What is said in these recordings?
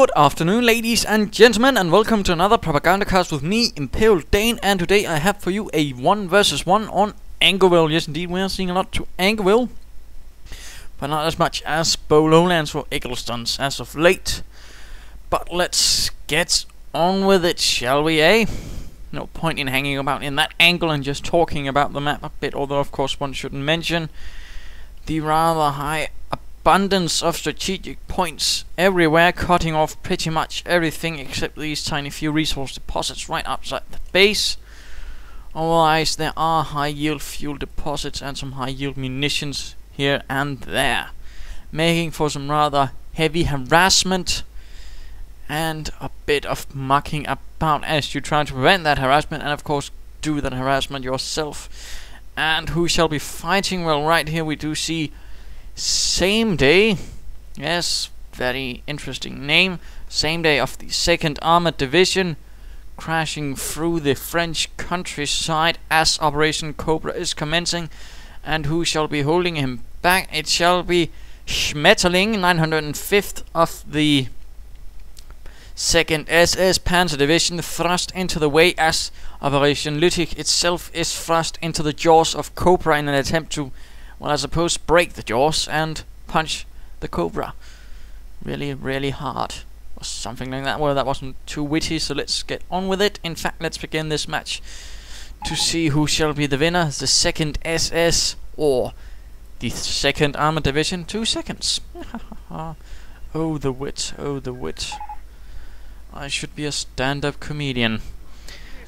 Good afternoon, ladies and gentlemen, and welcome to another Propagandacast with me, Imperial Dane. And today I have for you a 1 versus 1 on Angoville. Yes, indeed, we are seeing a lot to Angoville, but not as much as Lowlands or Egglestons as of late. But let's get on with it, shall we, eh? No point in hanging about in that angle and just talking about the map a bit, although of course one shouldn't mention the rather high abundance of strategic points everywhere, cutting off pretty much everything except these tiny few resource deposits right outside the base. Otherwise there are high yield fuel deposits and some high yield munitions here and there, making for some rather heavy harassment and a bit of mucking about as you try to prevent that harassment and of course do that harassment yourself. And who shall be fighting? Well, right here we do see Sameday. Yes, very interesting name. Sameday of the 2nd Armored Division, crashing through the French countryside as Operation Cobra is commencing. And who shall be holding him back? It shall be Schmetterling905th of the 2nd SS Panzer Division, thrust into the way as Operation Lüttich itself is thrust into the jaws of Cobra in an attempt to, well, I suppose, break the jaws and punch the Cobra really hard, or something like that. Well, that wasn't too witty, so let's get on with it. In fact, let's begin this match to see who shall be the winner, the 2nd SS or the 2nd Armored Division. 2 seconds. Oh, the wit, oh, the wit. I should be a stand-up comedian.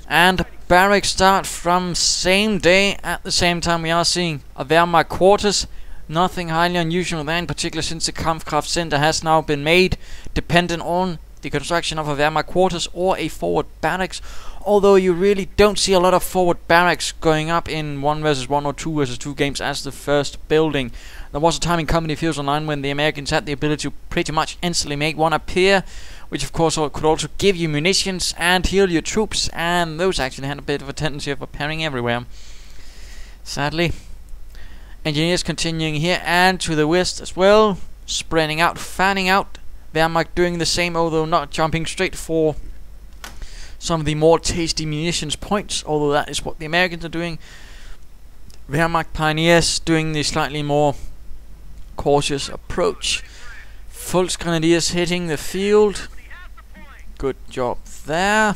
And barracks start from Sameday. At the same time we are seeing a Wehrmacht quarters. Nothing highly unusual there, in particular since the Kampfkraft Center has now been made dependent on the construction of a Wehrmacht quarters or a forward barracks. Although you really don't see a lot of forward barracks going up in 1 versus 1 or 2 versus 2 games as the first building. There was a time in Company Fields Online when the Americans had the ability to pretty much instantly make one appear, which of course could also give you munitions and heal your troops, and those actually had a bit of a tendency of appearing everywhere. Sadly. Engineers continuing here and to the west as well, spreading out, fanning out. Wehrmacht doing the same, although not jumping straight for some of the more tasty munitions points, although that is what the Americans are doing. Wehrmacht pioneers doing the slightly more cautious approach. Volksgrenadiers hitting the field. Good job there.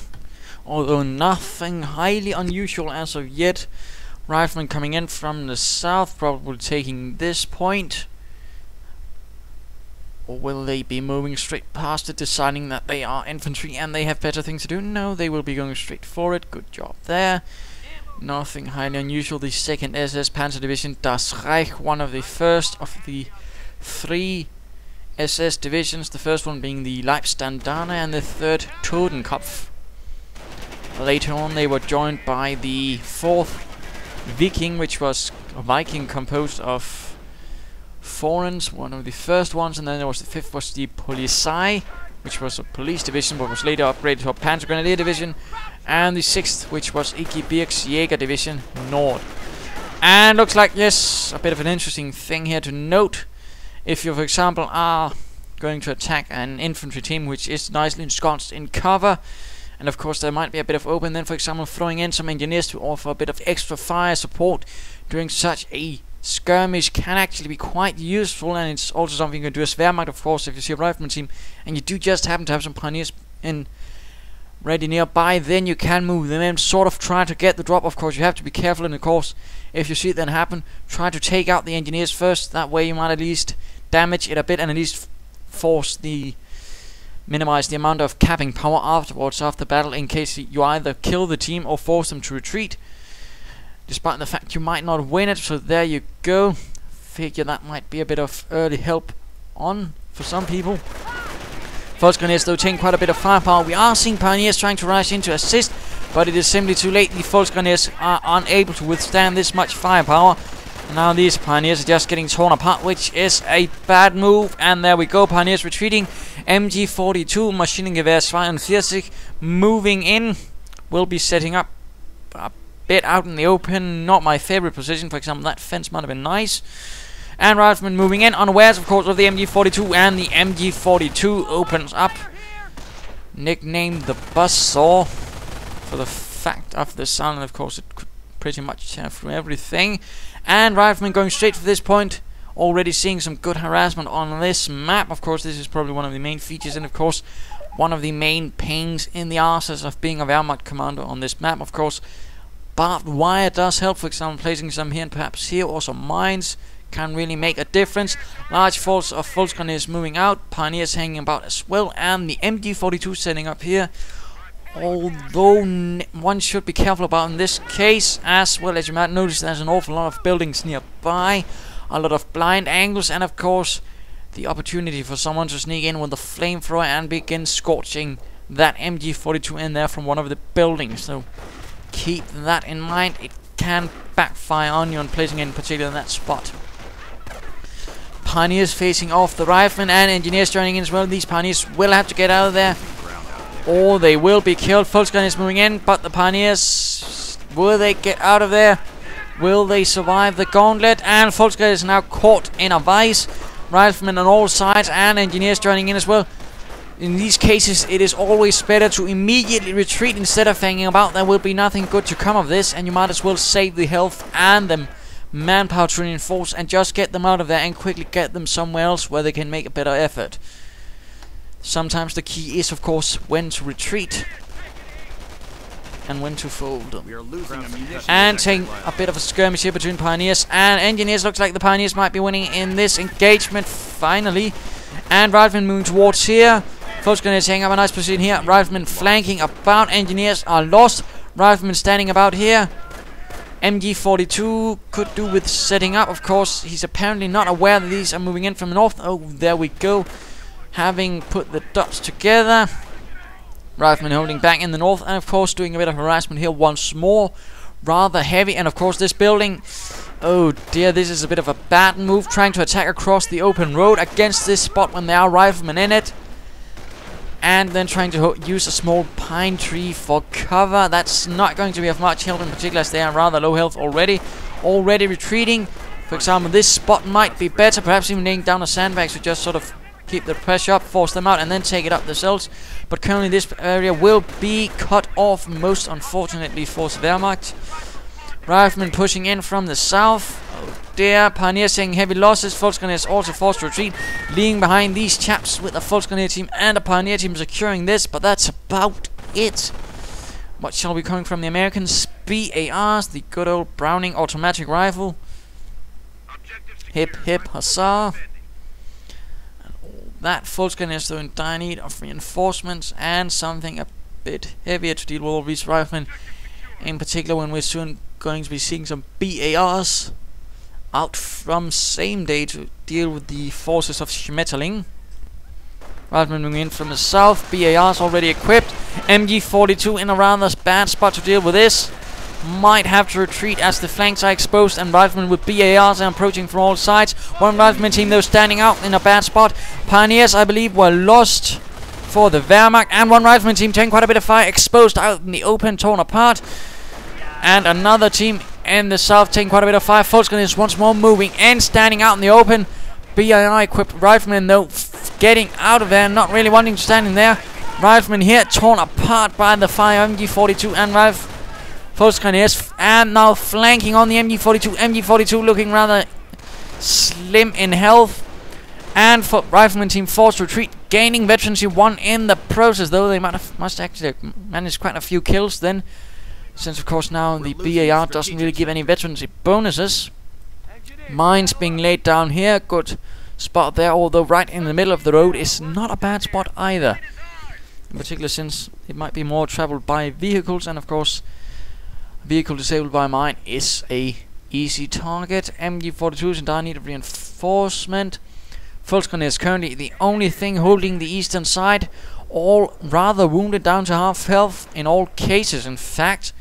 Although nothing highly unusual as of yet. Riflemen coming in from the south, probably taking this point. Or will they be moving straight past it, deciding that they are infantry and they have better things to do? No, they will be going straight for it. Good job there. Nothing highly unusual. The 2nd SS Panzer Division Das Reich, one of the first of the 3 SS divisions, the first one being the Leibstandane and the 3rd Totenkopf. Later on they were joined by the 4th Viking, which was a Viking composed of foreigners, one of the first ones, and then there was the 5th was the Polizei, which was a police division but was later upgraded to a Panzer Grenadier division, and the 6th, which was Gebirgsjäger Division Nord. And looks like, yes, a bit of an interesting thing here to note. If you, for example, are going to attack an infantry team which is nicely ensconced in cover, and of course there might be a bit of open, then for example throwing in some engineers to offer a bit of extra fire support during such a skirmish can actually be quite useful, and it's also something you can do as Wehrmacht, of course. If you see a rifleman team and you do just happen to have some pioneers in ready nearby, then you can move them in, sort of try to get the drop. Of course you have to be careful, and of course if you see it then happen, try to take out the engineers first. That way you might at least damage it a bit and at least minimize the amount of capping power afterwards after battle, in case you either kill the team or force them to retreat, despite the fact you might not win it. So there you go. Figure that might be a bit of early help on for some people. Volksgrenadiers though taking quite a bit of firepower. We are seeing pioneers trying to rush in to assist, but it is simply too late. The Volksgrenadiers are unable to withstand this much firepower. Now these pioneers are just getting torn apart, which is a bad move. And there we go, pioneers retreating. MG42, Maschinengewehr 42, moving in. Will be setting up a bit out in the open. Not my favorite position. For example, that fence might have been nice. And riflemen moving in, unawares of course of the MG42, and the MG42 opens up nicknamed the Buzzsaw for the fact of the sound, and of course it could pretty much tear through everything. And riflemen going straight for this point, already seeing some good harassment on this map. Of course, this is probably one of the main features, and of course one of the main pains in the arses of being a Wehrmacht commander on this map. Of course, barbed wire does help. For example, placing some here and perhaps here, or some mines can really make a difference. Large force of Volksgrenadiers moving out, Pioneers hanging about as well, and the MG42 setting up here. Although one should be careful about in this case, as well as you might notice there's an awful lot of buildings nearby, a lot of blind angles, and of course the opportunity for someone to sneak in with a flamethrower and begin scorching that MG42 in there from one of the buildings. So keep that in mind. It can backfire on you on placing it in particular in that spot. Pioneers facing off the riflemen, and engineers joining in as well. These Pioneers will have to get out of there, or they will be killed. Volksgrenadiers moving in, but the Pioneers, will they get out of there? Will they survive the gauntlet? And Volksgrenadiers now caught in a vice. Riflemen on all sides, and engineers joining in as well. In these cases, it is always better to immediately retreat instead of hanging about. There will be nothing good to come of this, and you might as well save the health and the manpower to reinforce, and just get them out of there and quickly get them somewhere else where they can make a better effort. Sometimes the key is, of course, when to retreat and when to fold. And taking a bit of a skirmish here between Pioneers and Engineers. Looks like the Pioneers might be winning in this engagement finally. And Riflemen moving towards here. Volksgrenadiers hanging up a nice position here. Riflemen flanking about. Engineers are lost. Riflemen standing about here. MG42 could do with setting up. Of course, he's apparently not aware that these are moving in from the north. Oh, there we go. Having put the dots together. Riflemen holding back in the north, and of course doing a bit of harassment here once more. Rather heavy, and of course this building. Oh dear, this is a bit of a bad move, trying to attack across the open road against this spot when there are riflemen in it. And then trying to use a small pine tree for cover. That's not going to be of much help, in particular as they are rather low health already. Already retreating. For example, this spot might be better, perhaps even laying down a sandbag to just sort of keep the pressure up, force them out, and then take it up themselves. But currently this area will be cut off, most unfortunately for Wehrmacht. Riflemen pushing in from the south. Oh dear, Pioneers taking heavy losses. Volksgrenadiers also forced to retreat, leaving behind these chaps with a Volksgrenadier team and a Pioneer team securing this, but that's about it. What shall be coming from the Americans? BARs, the good old Browning automatic rifle. Hip hip huzzah. That Volksgrenadiers though in dire need of reinforcements and something a bit heavier to deal with all these riflemen, in particular when we're soon going to be seeing some BARs out from Sameday to deal with the forces of Schmetterling. Riflemen moving in from the south, BARs already equipped. MG42 in a rather bad spot to deal with this. Might have to retreat as the flanks are exposed, and riflemen with BARs are approaching from all sides. One rifleman team though standing out in a bad spot. Pioneers, I believe, were lost for the Wehrmacht, and one rifleman team taking quite a bit of fire, exposed out in the open, torn apart. And another team in the south taking quite a bit of fire. Volksgrenadiers once more moving and standing out in the open. BAR equipped riflemen though getting out of there, not really wanting to stand in there. Riflemen here torn apart by the fire MG42 and Volksgrenadiers, and now flanking on the MG42. MG42 looking rather slim in health, and for Rifleman team forced to retreat, gaining veterancy 1 in the process, though they must actually manage quite a few kills then, since of course now the BAR doesn't really give any veterancy bonuses. Mines being laid down here, good spot there, although right in the middle of the road is not a bad spot either, in particular since it might be more traveled by vehicles, and of course vehicle disabled by mine is a easy target. MG42 is in dire need of reinforcement. Volksgrenadiers currently the only thing holding the eastern side, all rather wounded down to half health in all cases. In fact,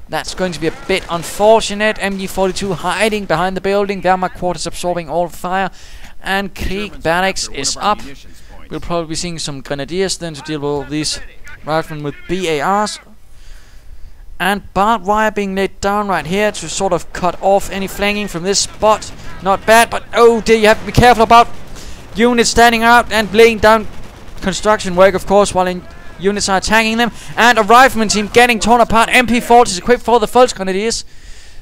that's going to be a bit unfortunate. MG42 hiding behind the building, Wehrmacht quarters absorbing all fire, and Krieg barracks is up. We'll probably be seeing some grenadiers then to deal with all these riflemen with BARs. And barbed wire being laid down right here to sort of cut off any flanking from this spot. Not bad, but oh dear, you have to be careful about units standing out and laying down construction work, of course, while units are attacking them, and a rifleman team getting torn apart. MP40s equipped for the Volksgrenadiers.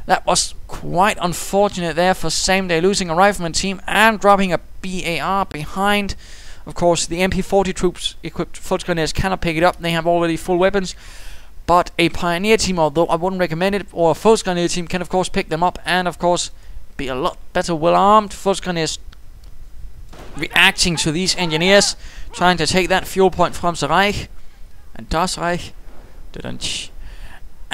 That was quite unfortunate there for Sameday, losing a rifleman team and dropping a BAR behind. Of course, the MP40 troops equipped Volksgrenadiers cannot pick it up. They have already full weapons. But a pioneer team, although I wouldn't recommend it, or a Volksgrenadier team can of course pick them up and of course be a lot better well armed. Volksgrenadiers reacting to these engineers, trying to take that fuel point from the Reich. And Das Reich.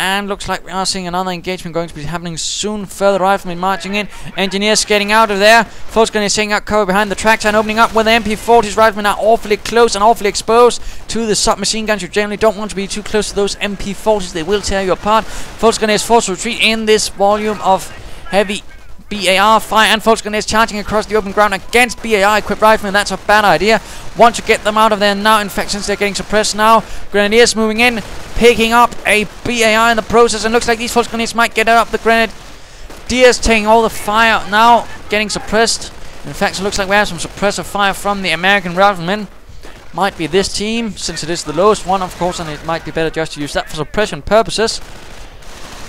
And looks like we are seeing another engagement going to be happening soon. Further riflemen marching in. Engineers getting out of there. Volksgrenadiers taking out cover behind the tractor and opening up with the MP40s. Riflemen are awfully close and awfully exposed to the submachine guns. You generally don't want to be too close to those MP40s. They will tear you apart. Volksgrenadiers forced to retreat in this volume of heavy BAR fire, and Volksgrenadiers charging across the open ground against BAR equipped riflemen. That's a bad idea. Want to get them out of there now, in fact, since they're getting suppressed now. Grenadiers moving in, picking up a BAR in the process, and looks like these Volksgrenadiers might get up. The Grenadiers taking all the fire now, getting suppressed. In fact, it looks like we have some suppressive fire from the American riflemen. Might be this team, since it is the lowest one, of course, and it might be better just to use that for suppression purposes.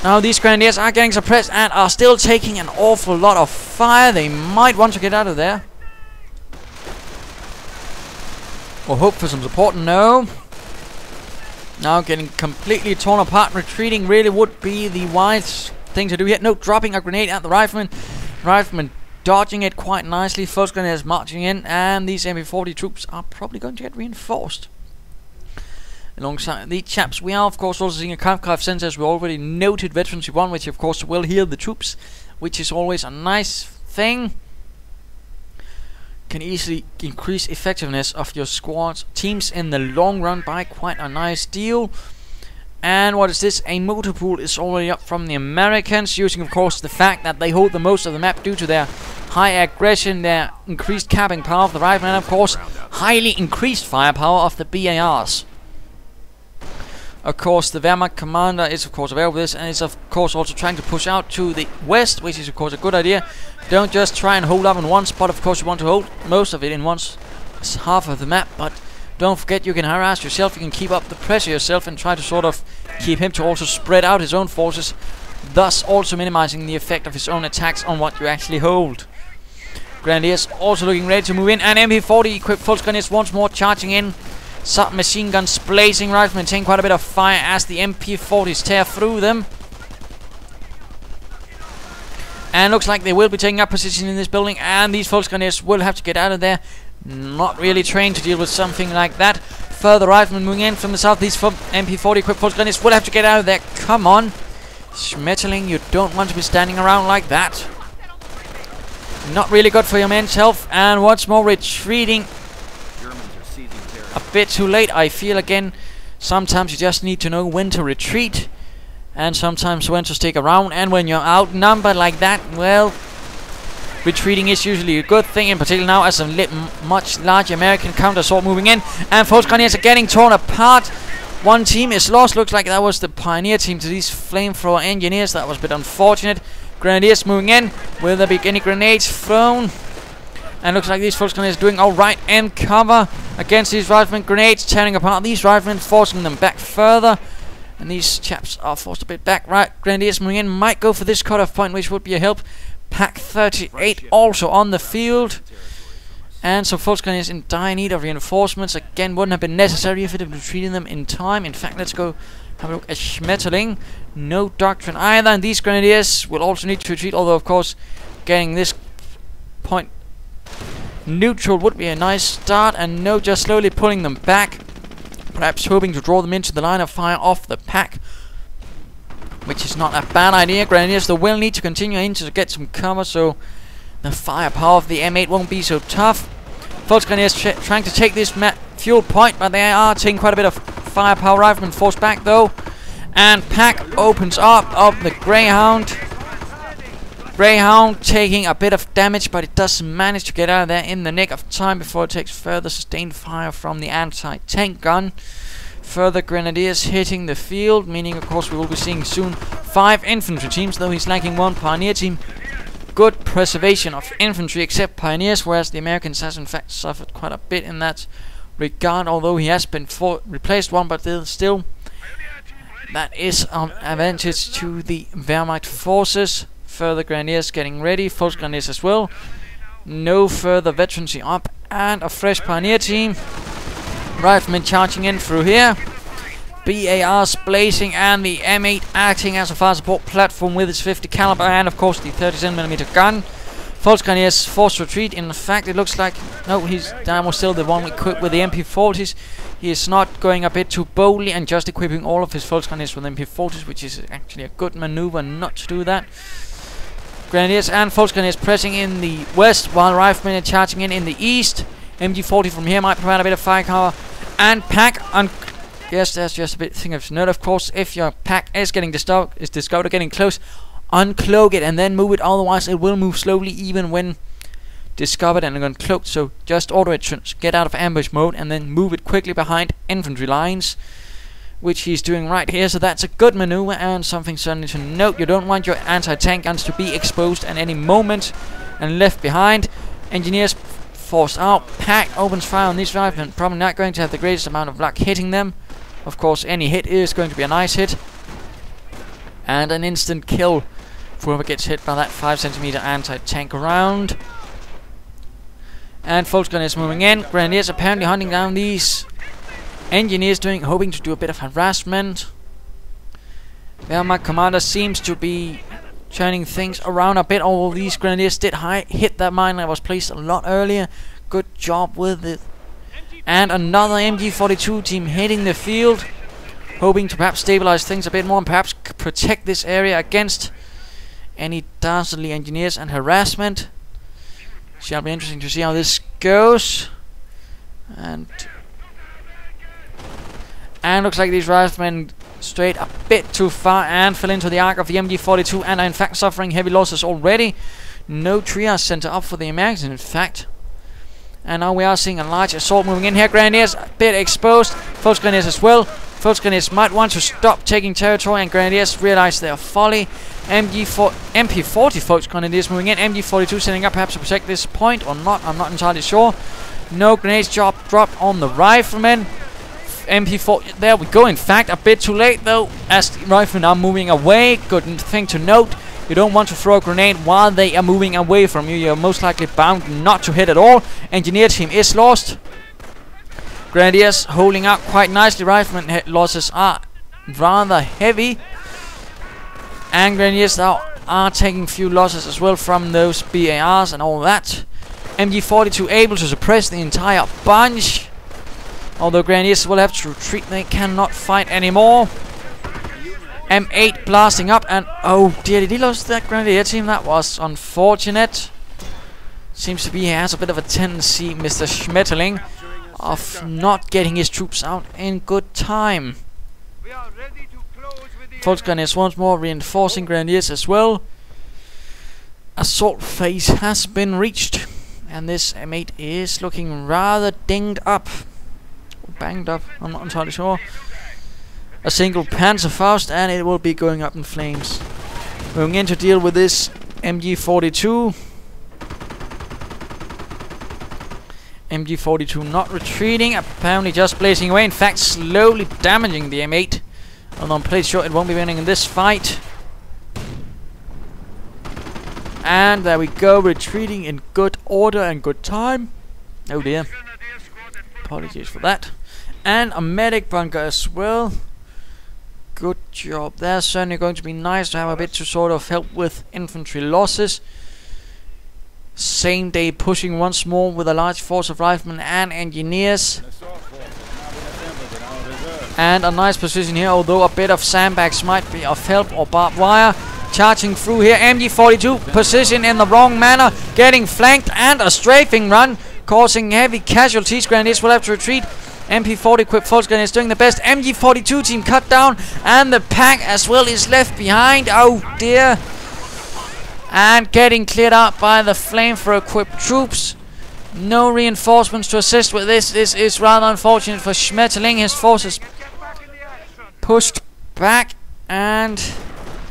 Now these Grenadiers are getting suppressed and are still taking an awful lot of fire. They might want to get out of there. Or hope for some support. No. Now getting completely torn apart. Retreating really would be the wise thing to do here. No, dropping a grenade at the rifleman. Rifleman dodging it quite nicely. Volksgrenadiers marching in. And these MP40 troops are probably going to get reinforced. Alongside the chaps, we are of course also seeing a Kampfkraft sensor, as we already noted, Veterancy 1, which of course will heal the troops, which is always a nice thing. Can easily increase effectiveness of your squads, teams in the long run by quite a nice deal. And what is this? A motor pool is already up from the Americans, using of course the fact that they hold the most of the map due to their high aggression, their increased capping power of the riflemen, and of course highly increased firepower of the BARs. Of course, the Wehrmacht commander is of course aware of this, and is of course also trying to push out to the west, which is of course a good idea. Don't just try and hold up in one spot. Of course, you want to hold most of it in once, half of the map, but don't forget you can harass yourself, you can keep up the pressure yourself and try to sort of keep him to also spread out his own forces, thus also minimizing the effect of his own attacks on what you actually hold. Grenadiers also looking ready to move in, and MP40 equipped Volksgrenadiers once more charging in. Submachine guns blazing, riflemen taking quite a bit of fire as the MP40s tear through them. And looks like they will be taking up position in this building, and these Volksgrenadiers will have to get out of there. Not really trained to deal with something like that. Further riflemen moving in from the south. These MP40 equipped Volksgrenadiers will have to get out of there. Come on, Schmetterling, you don't want to be standing around like that. Not really good for your men's health. And once more retreating. A bit too late, I feel. Again, sometimes you just need to know when to retreat, and sometimes when to stick around. And when you're outnumbered like that, well, retreating is usually a good thing, in particular now as a much larger American counter-assault moving in. And Volksgrenadiers are getting torn apart. One team is lost. Looks like that was the pioneer team to these flamethrower engineers. That was a bit unfortunate. Grenadiers moving in. Will there be any grenades thrown? And looks like these Volksgrenadiers doing alright in cover against these riflemen. Grenades tearing apart these riflemen, forcing them back further. And these chaps are forced a bit back. Right, Grenadiers moving in, might go for this cutoff point, which would be a help. Pack 38 also on the field. And so Volksgrenadiers in dire need of reinforcements. Again, wouldn't have been necessary if it had been treating them in time. In fact, let's go have a look at Schmetterling. No doctrine either. And these Grenadiers will also need to retreat, although of course getting this point neutral would be a nice start. And no, just slowly pulling them back, perhaps hoping to draw them into the line of fire off the pack, which is not a bad idea. Grenadiers though will need to continue in to get some cover, so the firepower of the M8 won't be so tough. Volksgrenadiers trying to take this fuel point, but they are taking quite a bit of firepower. Riflemen forced back though, and pack opens up the Greyhound. Greyhound taking a bit of damage, but it does manage to get out of there in the nick of time before it takes further sustained fire from the anti-tank gun. Further Grenadiers hitting the field, meaning of course we will be seeing soon 5 infantry teams, though he's lacking 1 pioneer team. Good preservation of infantry except pioneers, whereas the Americans has in fact suffered quite a bit in that regard, although he has been replaced one, but still, that is an advantage to the Wehrmacht forces. Further grenadiers getting ready, false grenadiers as well. No further veterancy up, and a fresh pioneer team. Riflemen charging in through here. BARs blazing, and the M8 acting as a fire support platform with its 50 caliber and of course the 37mm gun. False grenadiers forced retreat. In fact, it looks like that was still the one equipped with the MP40s. He is not going a bit too boldly and just equipping all of his false grenadiers with MP40s, which is actually a good maneuver not to do that. Grenadiers and false grenadiers pressing in the west, while riflemen are charging in the east. MG40 from here might provide a bit of firepower. And pack on. Yes, there's just a bit thing of note, of course. If your pack is getting discovered or getting close, uncloak it and then move it. Otherwise, it will move slowly even when discovered and uncloaked. So just auto it, get out of ambush mode, and then move it quickly behind infantry lines, which he's doing right here. So that's a good maneuver and something certainly to note. You don't want your anti-tank guns to be exposed at any moment and left behind. Engineers forced out. Pack opens fire on these riflemen. Probably not going to have the greatest amount of luck hitting them. Of course, any hit is going to be a nice hit. And an instant kill for whoever gets hit by that 5cm anti-tank round. And false grenadiers moving in. Grenadiers apparently hunting down these engineers, hoping to do a bit of harassment. Wehrmacht commander seems to be turning things around a bit. All these grenadiers did hit that mine that was placed a lot earlier. Good job with it. And another MG42 team hitting the field, hoping to perhaps stabilize things a bit more and perhaps protect this area against any dastardly engineers and harassment. Shall be interesting to see how this goes. And looks like these riflemen strayed a bit too far and fell into the arc of the MG42 and are in fact suffering heavy losses already. No triage center up for the Americans, in fact. And now we are seeing a large assault moving in here. Grenadiers a bit exposed. False grenadiers as well. False grenadiers might want to stop taking territory, and grenadiers realize their folly. MP40 false grenadiers moving in. MG42 setting up perhaps to protect this point or not. I'm not entirely sure. No grenades dropped on the riflemen. MP4, there we go. In fact, a bit too late though, as the riflemen are moving away. Good thing to note. You don't want to throw a grenade while they are moving away from you. You're most likely bound not to hit at all. Engineer team is lost. Grenadiers holding out quite nicely. Riflemen losses are rather heavy. And grenadiers now are taking few losses as well from those BARs and all that. MG42 able to suppress the entire bunch. Although grenadiers will have to retreat, they cannot fight anymore. M8 blasting up, and oh dear, did he lose that grenadier team? That was unfortunate. Seems to be he has a bit of a tendency, Mr. Schmetterling, of not getting his troops out in good time. False grenadiers once more reinforcing grenadiers as well. Assault phase has been reached, and this M8 is looking rather dinged up. Or banged up, I'm not entirely sure. A single Panzerfaust, and it will be going up in flames. Going in to deal with this MG42. MG42 not retreating, apparently just blazing away. In fact, slowly damaging the M8. Although I'm pretty sure it won't be winning in this fight. And there we go, retreating in good order and good time. Oh dear. Apologies for that. And a medic bunker as well. Good job. That's certainly going to be nice to have a bit to sort of help with infantry losses. Sameday pushing once more with a large force of riflemen and engineers. And a nice position here, although a bit of sandbags might be of help, or barbed wire. Charging through here, MG42 position in the wrong manner, getting flanked, and a strafing run causing heavy casualties. Grenadiers will have to retreat. MP40 equipped false grenadiers doing the best. MG42 team cut down, and the pack as well is left behind. Oh dear. And getting cleared out by the flamethrower equipped troops. No reinforcements to assist with this. This is rather unfortunate for Schmetterling. His forces pushed back, and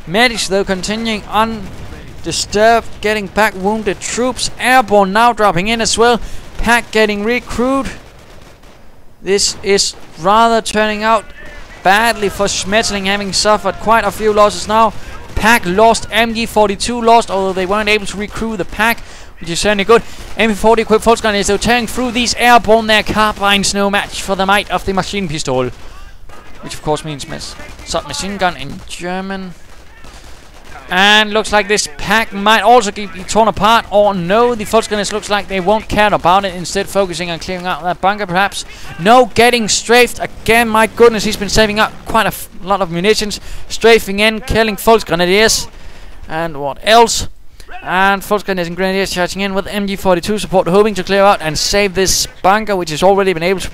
medics though continuing undisturbed, getting back wounded troops. Airborne now dropping in as well. Pack getting recruited. This is rather turning out badly for Schmetterling, having suffered quite a few losses now. Pack lost, MG42 lost, although they weren't able to recruit the pack, which is certainly good. MG40 equipped Volksgunners, they're tearing through these airborne. Their carbines no match for the might of the machine pistol, which of course means submachine gun in German. And looks like this pack might also be torn apart, or no, the Volksgunners looks like they won't care about it, instead focusing on clearing out that bunker perhaps. No, getting strafed again. My goodness, he's been saving up quite a lot of munitions. Strafing in, killing Volksgrenadiers. And what else? And Volksgrenadiers and Grenadiers charging in with MG42 support, hoping to clear out and save this bunker, which has already been able to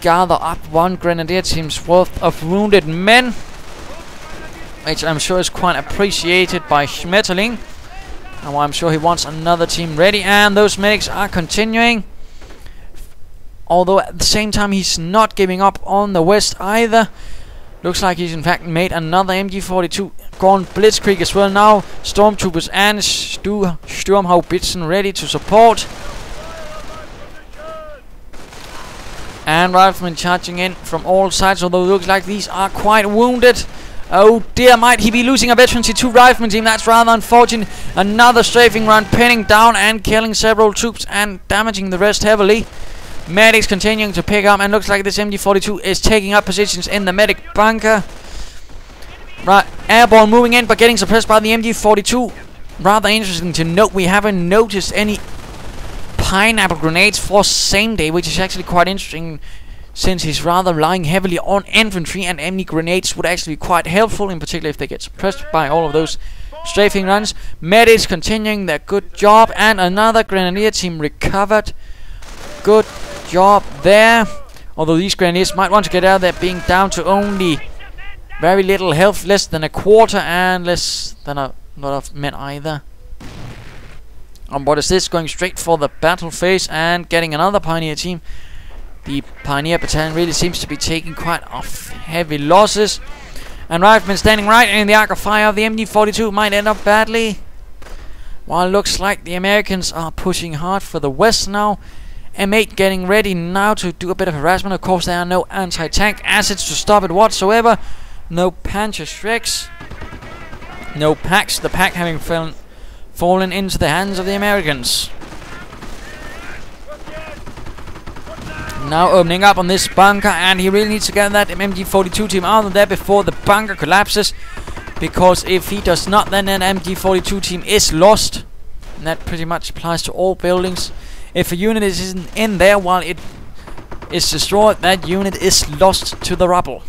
gather up one Grenadier team's worth of wounded men, which I'm sure is quite appreciated by Schmetterling. And I'm sure he wants another team ready. And those medics are continuing. Although at the same time he's not giving up on the west either. Looks like he's in fact made another MG42 gone blitzkrieg as well now. Stormtroopers and Sturmhaubitzen ready to support. And riflemen charging in from all sides, although it looks like these are quite wounded. Oh dear, might he be losing a veteran to 2 rifleman team? That's rather unfortunate. Another strafing run, pinning down and killing several troops and damaging the rest heavily. Medics continuing to pick up, and looks like this MG42 is taking up positions in the medic bunker. Right, airborne moving in but getting suppressed by the MG42. Rather interesting to note, we haven't noticed any pineapple grenades for Sameday, which is actually quite interesting, since he's rather relying heavily on infantry, and any grenades would actually be quite helpful, in particular if they get suppressed by all of those strafing runs. Medics continuing their good job, and another Grenadier team recovered. Good job there. Although these Grenadiers might want to get out of there, being down to only very little health, less than a quarter, and less than a lot of men either. And what is this? Going straight for the battle phase and getting another Pioneer team. The Pioneer Battalion really seems to be taking quite heavy losses. And riflemen standing right in the arc of fire of the MG42 might end up badly. While it looks like the Americans are pushing hard for the west now. M8 getting ready now to do a bit of harassment. Of course, there are no anti-tank assets to stop it whatsoever. No Panzer Shreks. No packs. The pack having fallen into the hands of the Americans. Now opening up on this bunker, and he really needs to get that MG42 team out of there before the bunker collapses, because if he does not, then an MG42 team is lost, and that pretty much applies to all buildings. If a unit isn't in there while it is destroyed, that unit is lost to the rubble.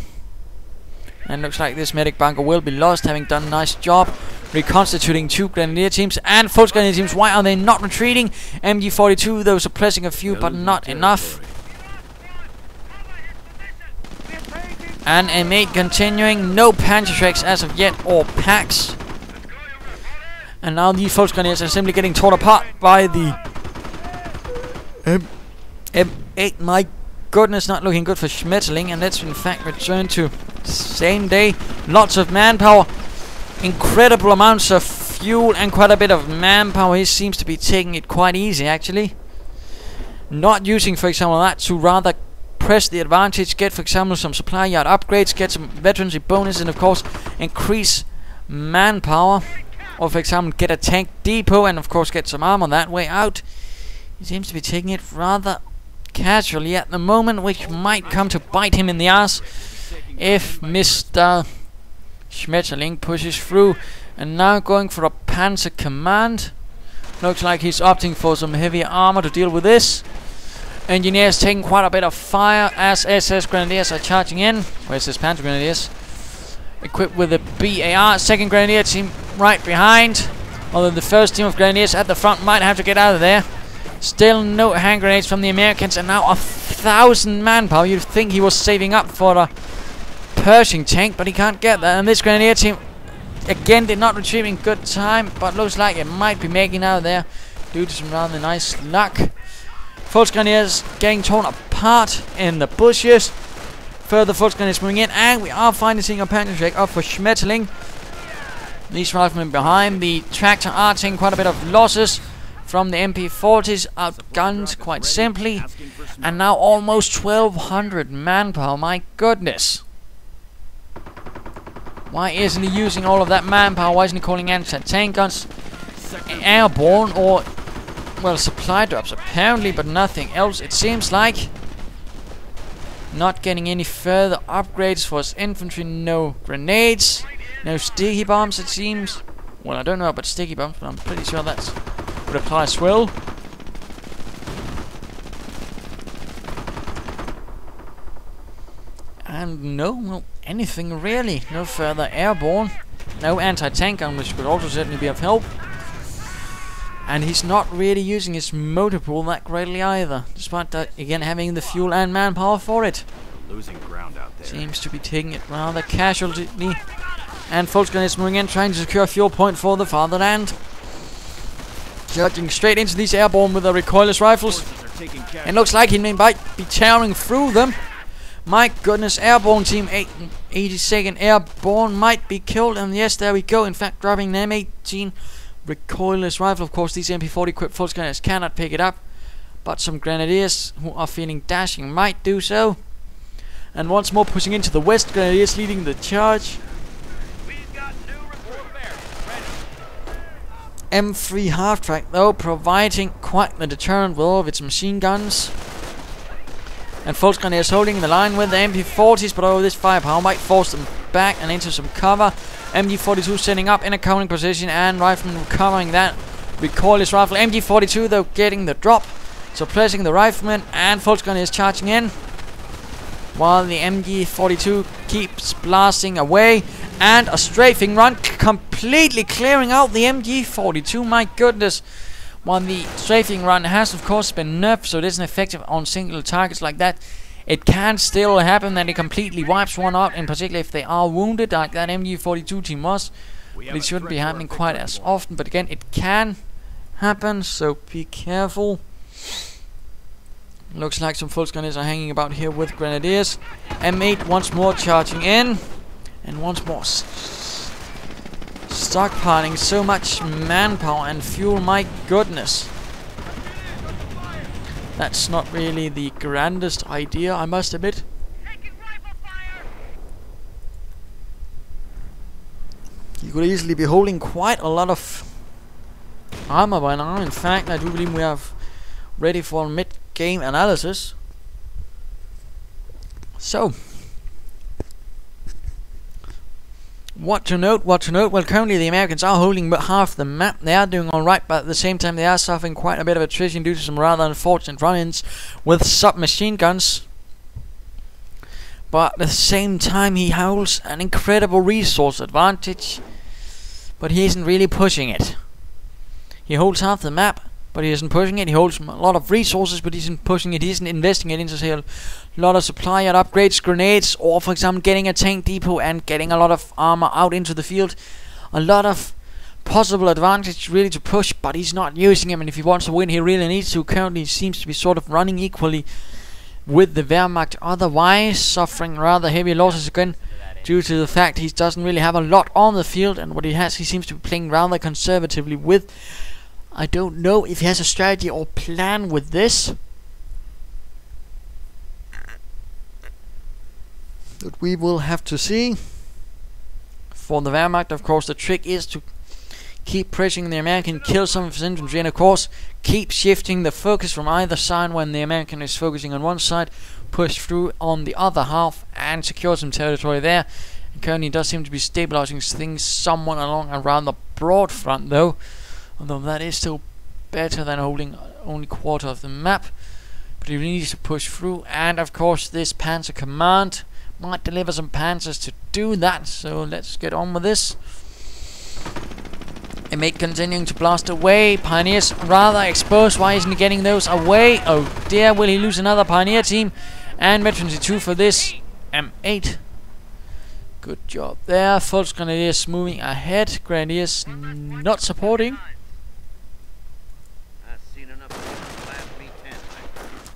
And looks like this medic bunker will be lost, having done a nice job reconstituting 2 Grenadier teams and Volksgrenadier teams. Why are they not retreating? MG42 though suppressing a few, but not enough. And M8 continuing, no Panzer Shreks as of yet, or packs. And now the Volksgrenadiers are simply getting torn apart by the M8. My goodness, not looking good for Schmetterling. And let's in fact return to Sameday. Lots of manpower, incredible amounts of fuel, and quite a bit of manpower. He seems to be taking it quite easy actually. Not using, for example, that to rather press the advantage, get for example some supply yard upgrades, get some veterancy bonus, and of course increase manpower, or for example get a tank depot and of course get some armor that way out. He seems to be taking it rather casually at the moment, which might come to bite him in the ass if Mr. Schmetterling pushes through. And now going for a Panzer command. Looks like he's opting for some heavy armor to deal with this. Engineers taking quite a bit of fire as SS Grenadiers are charging in. Where's this Panzer Grenadiers? Equipped with a BAR. Second Grenadier team right behind. Although the first team of Grenadiers at the front might have to get out of there. Still no hand grenades from the Americans, and now 1,000 manpower. You'd think he was saving up for a Pershing tank, but he can't get that. And this Grenadier team again did not retrieve in good time, but looks like it might be making out of there due to some rather nice luck. Volksgrenadiers getting torn apart in the bushes. Further Volksgrenadiers moving in, and we are finally seeing a Panzer Shrek up for Schmetterling. These riflemen behind the tractor are taking quite a bit of losses. from the MP40s, outgunned quite simply, and now almost 1200 manpower. My goodness. Why isn't he using all of that manpower? Why isn't he calling anti-tank guns airborne or, well, supply drops apparently, but nothing else it seems like. Not getting any further upgrades for his infantry. No grenades, no sticky bombs it seems. Well, I don't know about sticky bombs, but I'm pretty sure that would apply as well. And no anything really. No further airborne. No anti-tank gun, which could also certainly be of help. And he's not really using his motor pool that greatly either, despite that, again, having the fuel and manpower for it. Losing ground out there. Seems to be taking it rather casually. And Volkswagen is moving in, trying to secure a fuel point for the fatherland. Charging straight into these airborne with the recoilless rifles. It looks like he might be tearing through them. My goodness, airborne team 82nd Airborne might be killed. And yes, there we go. In fact, dropping an M18 recoilless rifle. Of course, these MP40 equipped Volkswagen cannot pick it up. But some grenadiers who are feeling dashing might do so. And once more pushing into the west, grenadiers leading the charge. M3 half-track though, providing quite the deterrent with all of its machine guns. And Volkswagen is holding the line with the MP40s, but this firepower might force them back and into some cover. MG42 setting up in a covering position, and rifleman recovering that recoilless rifle. MG42 though getting the drop, suppressing the rifleman, and Volkswagen is charging in, while the MG42 keeps blasting away. And a strafing run, completely clearing out the MG42, my goodness. While the strafing run has of course been nerfed, so it isn't effective on single targets like that, it can still happen that it completely wipes one out, in particular if they are wounded, like that MG42 team was. But it shouldn't be happening quite as often, but again, it can happen, so be careful. Looks like some Volkswagen are hanging about here with grenadiers. M8 once more charging in. And once more stockpiling so much manpower and fuel, my goodness. That's not really the grandest idea, I must admit. You could easily be holding quite a lot of armor by now. In fact, I do believe we have ready for mid-game analysis. So, what to note? Well, currently the Americans are holding half the map. They are doing alright, but at the same time they are suffering quite a bit of attrition due to some rather unfortunate run-ins with submachine guns. But at the same time he holds an incredible resource advantage, but he isn't really pushing it. He holds half the map, but he isn't pushing it. He holds a lot of resources, but he isn't pushing it. He isn't investing it into, say, a lot of supply and upgrades, grenades, or for example getting a tank depot and getting a lot of armor out into the field. A lot of possible advantage really to push, but he's not using them, and if he wants to win he really needs to. Currently he seems to be sort of running equally with the Wehrmacht, otherwise suffering rather heavy losses again due to the fact he doesn't really have a lot on the field, and what he has he seems to be playing rather conservatively with. I don't know if he has a strategy or plan with this, but we will have to see. For the Wehrmacht, of course, the trick is to keep pressuring the American, kill some of his infantry, and of course keep shifting the focus from either side. When the American is focusing on one side, push through on the other half and secure some territory there. And currently does seem to be stabilizing things somewhat along a rather broad front though, although that is still better than holding only quarter of the map. But he needs to push through, and of course this Panzer Command might deliver some panzers to do that, so let's get on with this. M8 continuing to blast away. Pioneers rather exposed. Why isn't he getting those away? Oh dear, will he lose another Pioneer team? And Veterans 2 for this M8. Good job there. False Grenadiers moving ahead. Grenadiers not supporting.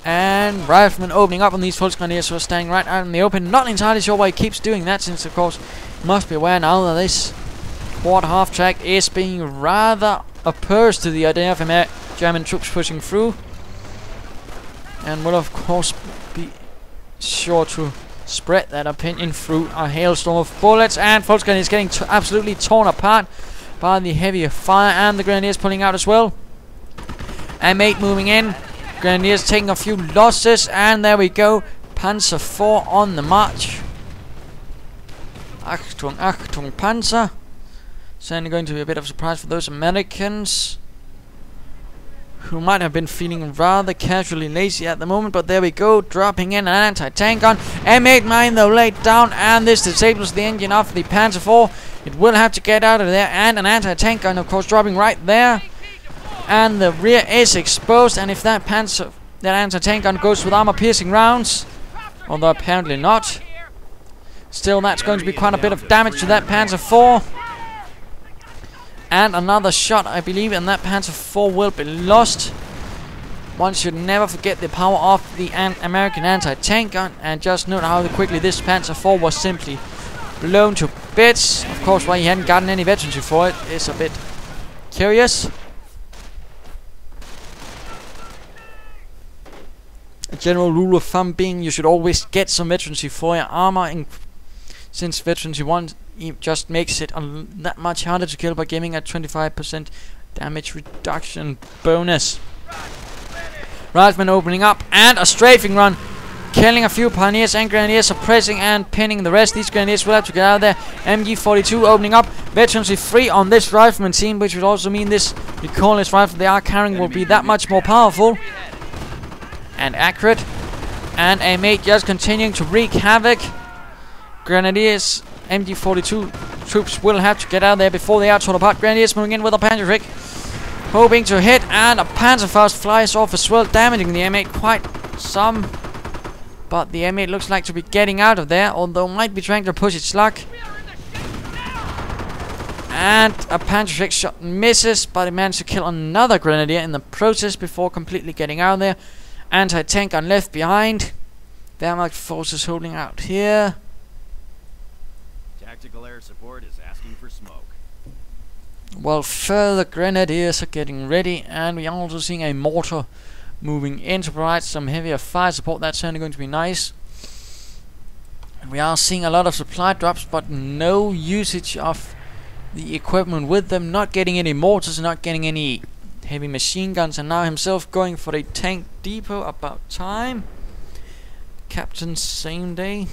And Rifleman opening up on these False Grenadiers who are staying right out in the open. Not entirely sure why he keeps doing that, since of course he must be aware now that this quad half track is being rather opposed to the idea of German troops pushing through. And will of course be sure to spread that opinion through a hailstorm of bullets. And Volkswagen is getting absolutely torn apart by the heavy fire, and the Grenadiers pulling out as well. M8 moving in. Grenadiers taking a few losses, and there we go. Panzer IV on the march. Achtung, Achtung, Panzer. Certainly going to be a bit of a surprise for those Americans, who might have been feeling rather casually lazy at the moment, but there we go, dropping in an anti-tank gun. M8 mine though laid down, and this disables the engine of the Panzer IV. It will have to get out of there, and an anti-tank gun of course dropping right there. And the rear is exposed, and if that anti-tank gun goes with armor-piercing rounds, although apparently not, still that's going to be quite a bit of damage to that Panzer IV. And another shot, I believe, and that Panzer IV will be lost. One should never forget the power of the American anti-tank gun, and just note how quickly this Panzer IV was simply blown to bits. Of course, why he hadn't gotten any veterancy for it is a bit curious. A general rule of thumb being you should always get some veterancy for your armor, since veterancy 1 just makes it that much harder to kill by giving a 25% damage reduction bonus. Riflemen opening up, and a strafing run, killing a few pioneers, and Grenadiers suppressing and pinning the rest. These Grenadiers will have to get out of there. MG42 opening up, veterancy 3 on this rifleman team, which would also mean this recallless rifle they are carrying will be that much more powerful and accurate. And M8 just continuing to wreak havoc. Grenadiers, MG42 troops will have to get out there before they are torn apart. Grenadiers moving in with a Panzerschreck, hoping to hit, and a Panzerfaust flies off as well, damaging the M8 quite some. But the M8 looks like to be getting out of there, although might be trying to push its luck. And a Panzerschreck shot misses, but it managed to kill another Grenadier in the process before completely getting out of there. Anti-tank gun left behind. Wehrmacht forces holding out here. Tactical air support is asking for smoke. While further Grenadiers are getting ready, and we are also seeing a mortar moving in to provide some heavier fire support. That's certainly going to be nice. And we are seeing a lot of supply drops, but no usage of the equipment with them. Not getting any mortars, not getting any heavy machine guns, and now himself going for a tank depot. About time. Captain Sameday.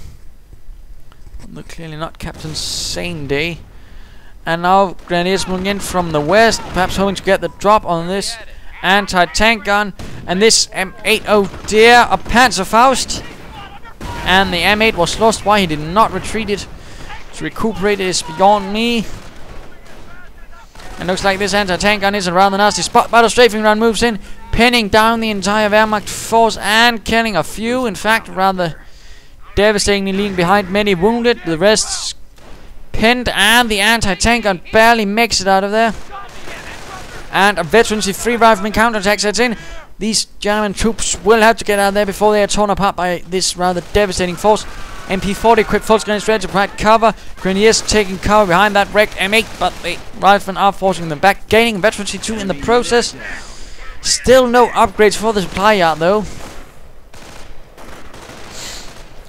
No, clearly not Captain Sameday. And now Grenadiers moving in from the west, perhaps hoping to get the drop on this anti-tank gun. And this M8, oh dear, a Panzerfaust. And the M8 was lost. Why he did not retreat it to recuperate it is beyond me. And looks like this anti-tank gun is a rather nasty spot, but a strafing run moves in, pinning down the entire Wehrmacht force and killing a few. In fact, rather devastatingly leaving behind many wounded. The rest pinned, and the anti-tank gun barely makes it out of there. And a veterancy 3 rifleman counterattack sets in. These German troops will have to get out of there before they are torn apart by this rather devastating force. MP40 equipped Volkswagen ready to provide cover. Grenadiers taking cover behind that wrecked M8, but the riflemen are forcing them back, gaining veterancy 2 in the process. Still no upgrades for the supply yard though.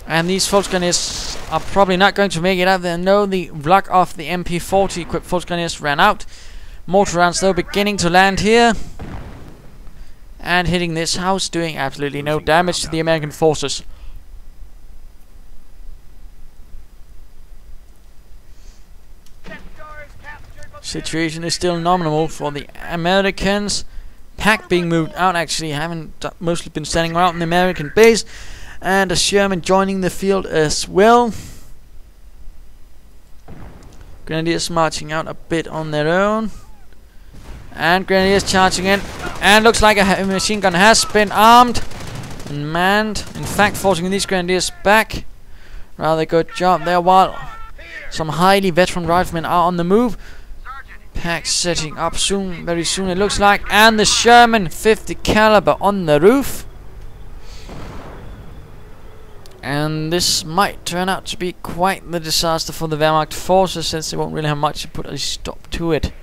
And these Volkswagen are probably not going to make it out there. No, the luck of the MP40 equipped Volkswagen ran out. Mortar rounds though beginning to land here, and hitting this house, doing absolutely no damage to the American forces. Situation is still nominal for the Americans. Pack being moved out, actually haven't mostly been standing around in the American base, and a Sherman joining the field as well. Grenadiers marching out a bit on their own, and Grenadiers charging in, and looks like a heavy machine gun has been armed and manned, in fact forcing these Grenadiers back. Rather good job there, while some highly veteran riflemen are on the move. Pack setting up soon, very soon it looks like, and the Sherman 50 caliber on the roof. And this might turn out to be quite the disaster for the Wehrmacht forces, since they won't really have much to put a stop to it.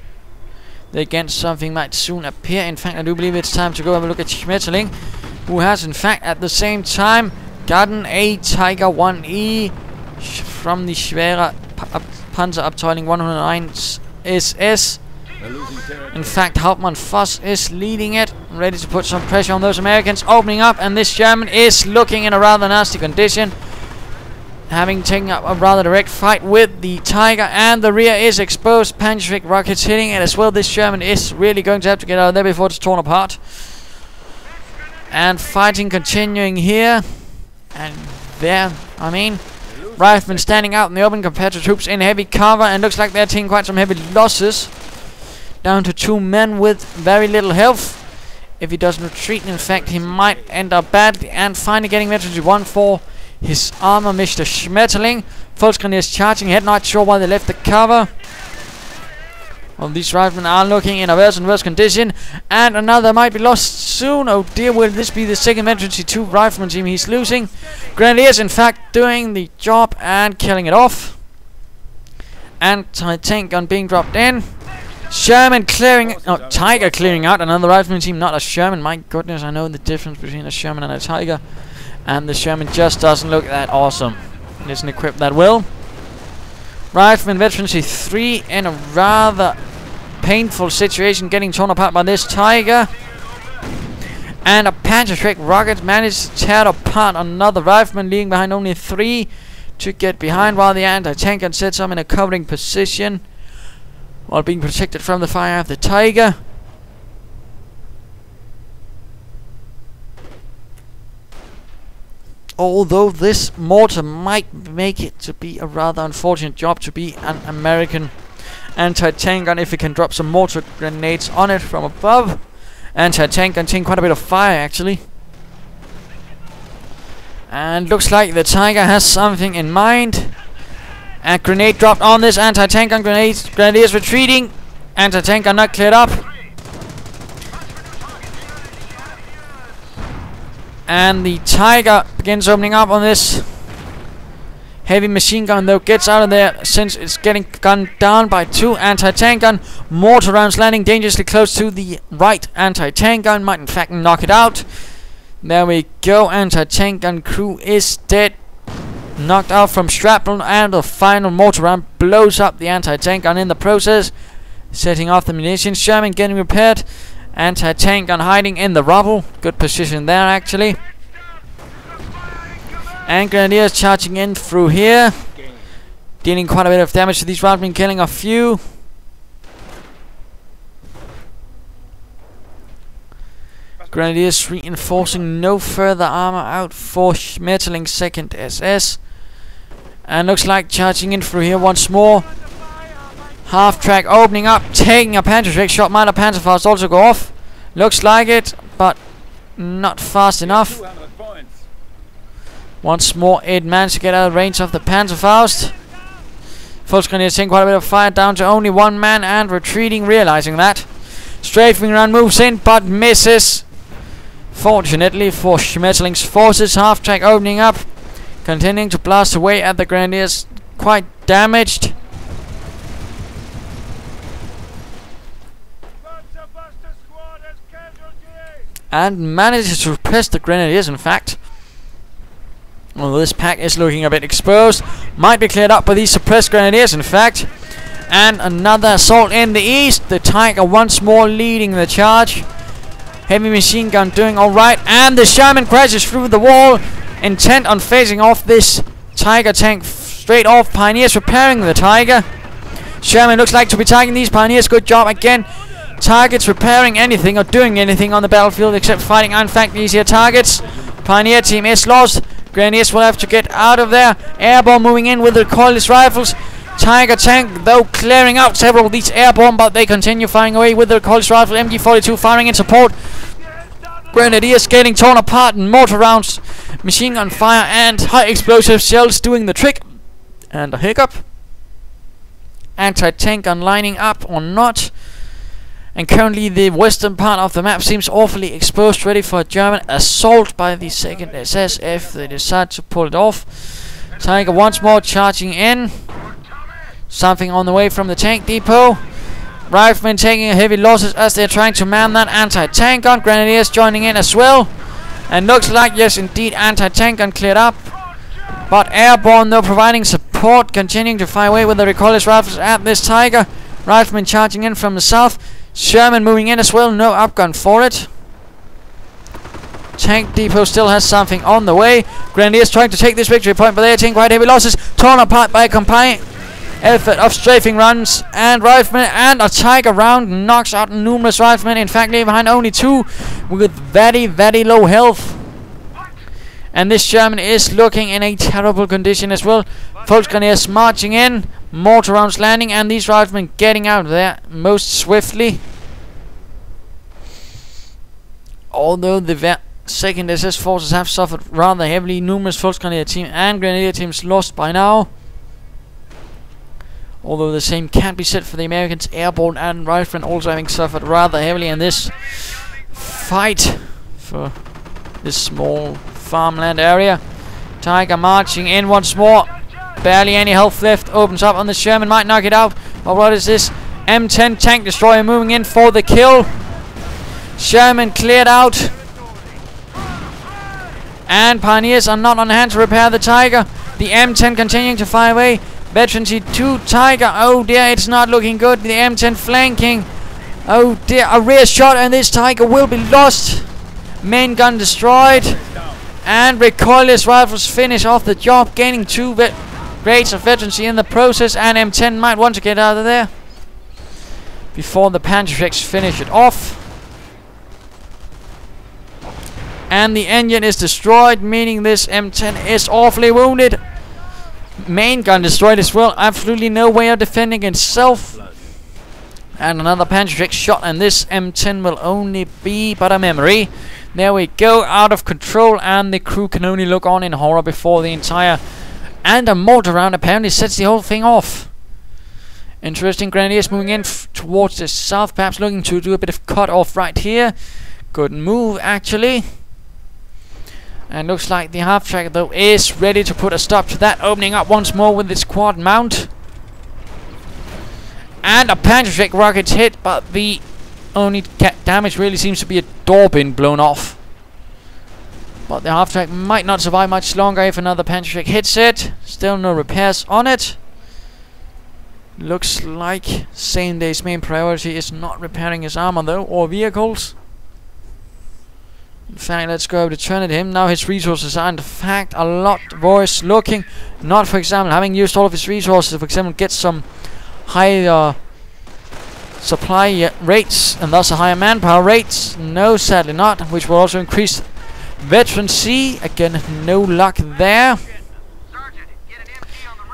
Again, something might soon appear. In fact, I do believe it's time to go have a look at Schmetterling, who has, in fact, at the same time, gotten a Tiger 1E from the Schwere Panzer Abteilung 109 SS. In fact, Hauptmann Voss is leading it, ready to put some pressure on those Americans, opening up, and this German is looking in a rather nasty condition, having taken up a rather direct fight with the Tiger, and the rear is exposed. Panzerschreck rockets hitting it as well. This German is really going to have to get out of there before it's torn apart. And fighting continuing here. And there, I mean, Riflemen standing out in the open compared to troops in heavy cover, and looks like they're taking quite some heavy losses. Down to 2 men with very little health. If he doesn't retreat, in fact, he might end up badly. And finally getting Veteran 1 for his armor, Mr. Schmetterling. Volksgrenadiers charging ahead, not sure why they left the cover. Well, these riflemen are looking in a worse and worse condition, and another might be lost soon. Oh dear, will this be the second Infantry 2 rifleman team he's losing? Grenadiers, in fact, doing the job and killing it off. Anti-tank gun being dropped in. Sherman clearing, Tiger clearing out another rifleman team, not a Sherman. My goodness, I know the difference between a Sherman and a Tiger. And the Sherman just doesn't look that awesome. It isn't equipped that well. Rifleman Veterancy 3 in a rather painful situation, getting torn apart by this Tiger. And a Panzerschreck rocket managed to tear apart another rifleman, leaving behind only 3 to get behind, while the anti-tank gun sets up in a covering position while being protected from the fire of the Tiger. Although this mortar might make it to be a rather unfortunate job to be an American anti-tank gun if it can drop some mortar grenades on it from above. Anti-tank gun taking quite a bit of fire actually. And looks like the Tiger has something in mind. A grenade dropped on this anti-tank gun. Grenadiers retreating. Anti-tank gun not cleared up. And the Tiger begins opening up on this heavy machine gun, though gets out of there since it's getting gunned down by 2 anti-tank gun. Mortar rounds landing dangerously close to the right anti-tank gun. Might in fact knock it out. There we go. Anti-tank gun crew is dead. Knocked out from shrapnel, and the final mortar round blows up the anti-tank gun in the process, setting off the munitions. Sherman getting repaired. Anti-tank gun hiding in the rubble. Good position there actually. And Grenadiers charging in through here, dealing quite a bit of damage to these riflemen, killing a few. Grenadiers reinforcing, no further armor out for Schmetterling 2nd SS. And looks like charging in through here once more. Half track opening up, taking a Panzerschreck shot. Might a Panzerfaust also go off? Looks like it, but not fast enough. Once more, it managed to get out of range of the Panzerfaust. Volksgrenadiers taking quite a bit of fire, down to only 1 man and retreating, realizing that. Strafing round moves in, but misses. Fortunately for Schmetterling's forces, half track opening up, continuing to blast away at the Grenadiers, quite damaged. And manages to press the Grenadiers, in fact. Well, this pack is looking a bit exposed. Might be cleared up by these suppressed Grenadiers, in fact. And another assault in the east. The Tiger once more leading the charge. Heavy machine gun doing alright. And the Sherman crashes through the wall, intent on facing off this Tiger tank straight off. Pioneers repairing the Tiger. Sherman looks like to be targeting these Pioneers. Good job again. Targets repairing anything or doing anything on the battlefield except fighting, in fact, easier targets. Pioneer team is lost. Grenadiers will have to get out of there. Airborne moving in with the recoilless rifles. Tiger tank, though, clearing out several of these airborne, but they continue firing away with the recoilless rifle. MG42 firing in support. Grenadiers getting torn apart in mortar rounds, machine gun fire, and high explosive shells doing the trick. And a hiccup. Anti-tank gun lining up or not. And currently the western part of the map seems awfully exposed, ready for a German assault by the 2nd SS if they decide to pull it off. Tiger once more charging in. Something on the way from the tank depot. Riflemen taking heavy losses as they're trying to man that anti-tank gun. Grenadiers joining in as well. And looks like, yes indeed, anti-tank gun cleared up. But airborne, though, providing support, continuing to fire away with the recoilless rifles at this Tiger. Riflemen charging in from the south. Sherman moving in as well, no upgun for it. Tank depot still has something on the way. Grenadiers trying to take this victory point, but they are taking quite heavy losses. Torn apart by a combined effort of strafing runs and riflemen, and a Tiger round knocks out numerous riflemen. In fact, leaving behind only 2 with very, very low health. And this German is looking in a terrible condition as well. Volksgrenadiers marching in, mortar rounds landing, and these riflemen getting out of there most swiftly. Although the second SS forces have suffered rather heavily, numerous Volksgrenadier team and Grenadier teams lost by now. Although the same can't be said for the Americans, airborne and riflemen also having suffered rather heavily in this fight for this small farmland area. Tiger marching in once more. Barely any health left. Opens up on the Sherman. Might knock it out. But what is this? M10 tank destroyer moving in for the kill. Sherman cleared out. And Pioneers are not on hand to repair the Tiger. The M10 continuing to fire away. Veteran C2 Tiger. Oh dear, it's not looking good. The M10 flanking. Oh dear, a rear shot and this Tiger will be lost. Main gun destroyed. And recoilless rifles finish off the job, gaining 2 grades of veterancy in the process. And M10 might want to get out of there before the Panzerschrecks finish it off. And the engine is destroyed, meaning this M10 is awfully wounded. Main gun destroyed as well. Absolutely no way of defending itself. And another Panzerschreck shot, and this M10 will only be but a memory. There we go, out of control, and the crew can only look on in horror before the entire and a mortar round apparently sets the whole thing off. Interesting. Grenadiers moving in towards the south, perhaps looking to do a bit of cut off right here. Good move actually. And looks like the half-track though is ready to put a stop to that, opening up once more with its quad mount. And a Panzerschreck rocket's hit, but the only damage really seems to be a door being blown off. But the half-track might not survive much longer if another Panzerschreck hits it. Still no repairs on it. Looks like Sameday's main priority is not repairing his armor though, or vehicles. In fact, let's go over to turn at him. Now his resources are in fact a lot worse looking. Not, for example, having used all of his resources, for example, get some higher supply rates and thus a higher manpower rates. No, sadly not, which will also increase veterancy. Again, no luck there.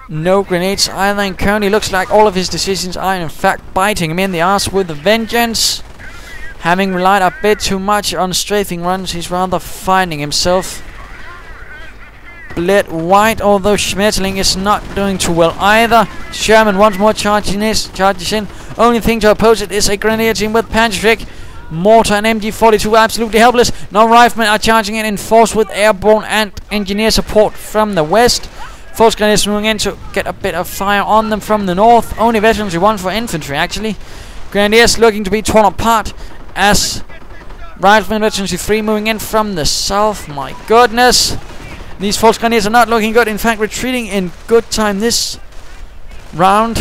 No grenades either, and currently looks like all of his decisions are in fact biting him in the ass with a vengeance. Having relied a bit too much on strafing runs, he's rather finding himself bled white, although Schmetterling is not doing too well either. Sherman once more charges in. Only thing to oppose it is a Grenadier team with Panzerschreck, mortar and MG42 absolutely helpless. No riflemen are charging in force with airborne and engineer support from the west. Volksgrenadiers moving in to get a bit of fire on them from the north. Only veterancy 1 for infantry actually. Grenadiers looking to be torn apart as riflemen veterancy 3 moving in from the south. My goodness, these Volksgrenadiers are not looking good. In fact, retreating in good time this round.